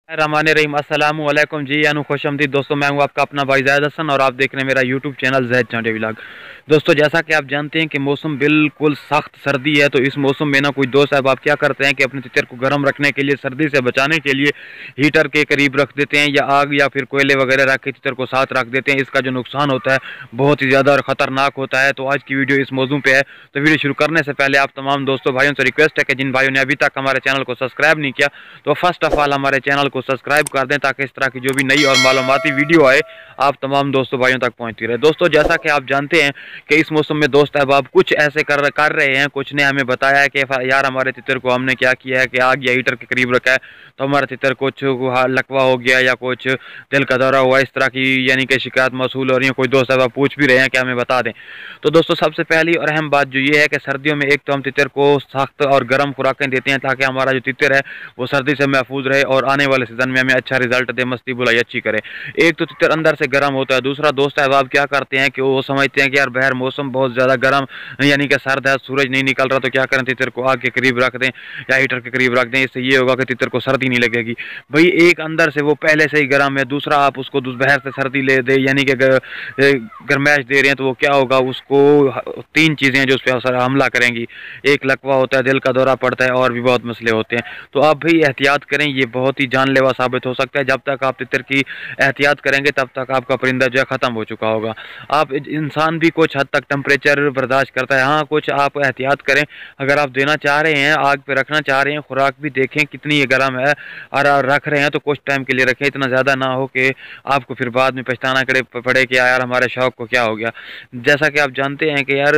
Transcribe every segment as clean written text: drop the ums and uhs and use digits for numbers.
रहमान रहीम अस्सलाम वालेकुम जी यानी खुशमदीद दोस्तों, मैं हूं आपका अपना भाई ज़ैद हसन और आप देख रहे हैं मेरा यूट्यूब चैनल ज़ैद चांडे व्लॉग। दोस्तों, जैसा कि आप जानते हैं कि मौसम बिल्कुल सख्त सर्दी है, तो इस मौसम में ना कोई दोस्त साहब आप क्या करते हैं कि अपने तितर को गर्म रखने के लिए, सर्दी से बचाने के लिए हीटर के करीब रख देते हैं या आग या फिर कोयले वगैरह रख के तितर को साथ रख देते हैं। इसका जो नुकसान होता है बहुत ही ज़्यादा और ख़तरनाक होता है। तो आज की वीडियो इस मौजू पे है। तो वीडियो शुरू करने से पहले आप तमाम दोस्तों भाइयों से रिक्वेस्ट है कि जिन भाइयों ने अभी तक हमारे चैनल को सब्सक्राइब नहीं किया तो फर्स्ट ऑफ ऑल हमारे चैनल को सब्सक्राइब कर दें, ताकि इस तरह की जो भी नई और मालूमाती वीडियो आए आप तमाम दोस्तों भाइयों तक पहुंचती रहे। दोस्तों, जैसा कि आप जानते हैं कि इस मौसम में दोस्त अहबाब कुछ ऐसे कर रहे हैं, कुछ ने हमें बताया है कि यार हमारे तितर को हमने क्या किया है कि आग या हीटर के करीब रखा है तो हमारा तितर कुछ लकवा हो गया या कुछ दिल का दौरा हुआ, इस तरह की यानी कि शिकायत मौसूल हो रही है। कोई दोस्त अहबाब पूछ भी रहे हैं कि हमें बता दें। तो दोस्तों, सबसे पहली और अहम बात जो ये है कि सर्दियों में एक तो हम तितर को सख्त और गर्म खुराकें देते हैं ताकि हमारा जो तितर है वो सर्दी से महफूज रहे और आने वाले सीजन में हमें अच्छा रिजल्ट दे, मस्ती बुलाई अच्छी करे। एक तो तितर अंदर से गर्म होता है, दूसरा दोस्त अहबाब क्या करते हैं कि वो समझते हैं कि यार बाहर मौसम बहुत ज़्यादा गर्म यानी कि सर्द है, सूरज नहीं निकल रहा, तो क्या करें तितर को आग के करीब रख दें या हीटर के करीब रख दें। इससे ये होगा कि तितर को सर्दी नहीं लगेगी। भाई एक अंदर से वो पहले से ही गर्म है, दूसरा आप उसको बाहर से सर्दी ले दे यानी कि गर्माइश दे रहे हैं, तो वो क्या होगा, उसको तीन चीज़ें जो उस पर हमला करेंगी। एक लकवा होता है, दिल का दौरा पड़ता है और भी बहुत मसले होते हैं। तो आप भी एहतियात करें, ये बहुत ही जानलेवा साबित हो सकता है। जब तक आप तितर की एहतियात करेंगे तब तक आपका परिंदा जो है ख़त्म हो चुका होगा। आप इंसान भी कुछ हद तक टेम्परेचर बर्दाश्त करता है, हाँ कुछ आप एहतियात करें। अगर आप देना चाह रहे हैं, आग पे रखना चाह रहे हैं, खुराक भी देखें कितनी ये गर्म है और रख रहे हैं तो कुछ टाइम के लिए रखें, इतना ज़्यादा ना हो कि आपको फिर बाद में पछताना पड़े कि यार हमारे शौक को क्या हो गया। जैसा कि आप जानते हैं कि यार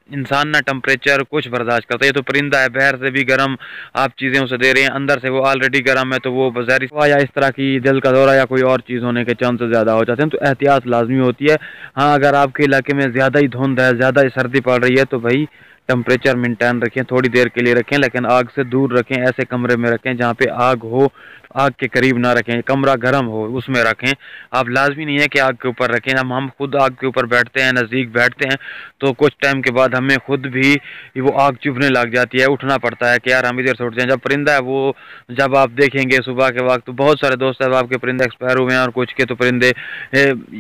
इंसान ना टेम्परेचर कुछ बर्दाश्त करता है, ये तो परिंदा है, बाहर से भी गर्म आप चीज़ें उसे दे रहे हैं, अंदर से वो ऑलरेडी गर्म है, तो वो ज़हरी या इस तरह की दिल का दौरा या कोई और चीज़ होने के चांसेस ज़्यादा हो जाते हैं। तो एहतियात लाजमी होती है। हाँ, अगर आपके इलाके में ज़्यादा ही धुंध है, ज़्यादा ही सर्दी पड़ रही है तो भाई टेम्परेचर मेंटेन रखें, थोड़ी देर के लिए रखें, लेकिन आग से दूर रखें। ऐसे कमरे में रखें जहाँ पे आग हो, आग के करीब ना रखें, कमरा गर्म हो उसमें रखें। आप लाजमी नहीं है कि आग के ऊपर रखें। हम खुद आग के ऊपर बैठते हैं, नज़दीक बैठते हैं, तो कुछ टाइम के बाद हमें खुद भी वो आग चुभने लग जाती है, उठना पड़ता है कि यार हम इधर से उठ जाएं। जब परिंदा है वो, जब आप देखेंगे सुबह के वक्त तो बहुत सारे दोस्त हैं आपके परिंदे एक्सपायर हुए हैं और कुछ के तो परिंदे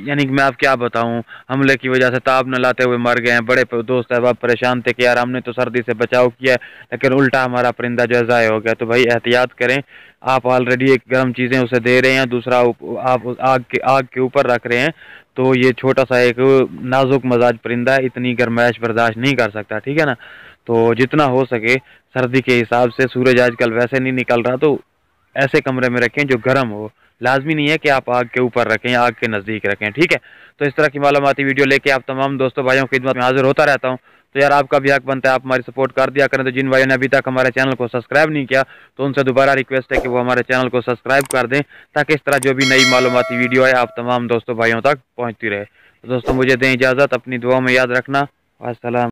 यानी कि मैं आप क्या बताऊं, हमले की वजह से ताब न लाते हुए मर गए हैं। बड़े दोस्त हैं परेशान थे कि यार हमने तो सर्दी से बचाव किया लेकिन उल्टा हमारा परिंदा जो है ज़ाय हो गया। तो भाई एहतियात करें। आप ऑलरेडी एक गर्म चीज़ें उसे दे रहे हैं, दूसरा आप आग के ऊपर रख रहे हैं, तो ये छोटा सा एक नाजुक मजाज परिंदा है, इतनी गर्माइश बर्दाश्त नहीं कर सकता, ठीक है ना। तो जितना हो सके सर्दी के हिसाब से, सूरज आजकल वैसे नहीं निकल रहा, तो ऐसे कमरे में रखें जो गर्म हो। लाजमी नहीं है कि आप आग के ऊपर रखें, आग के नज़दीक रखें, ठीक है। तो इस तरह की मालूमाती वीडियो लेके आप तमाम दोस्तों भाइयों की खिदमत में हाजिर होता रहता हूँ। तो यार आपका भी हक बनता है, आप हमारी सपोर्ट कर दिया करें। तो जिन भाइयों ने अभी तक हमारे चैनल को सब्सक्राइब नहीं किया तो उनसे दोबारा रिक्वेस्ट है कि वो हमारे चैनल को सब्सक्राइब कर दें, ताकि इस तरह जो भी नई मालूमाती वीडियो है आप तमाम दोस्तों भाइयों तक पहुँचती रहे। तो दोस्तों, मुझे दें इजाज़त, अपनी दुआ में याद रखना। अस्सलाम।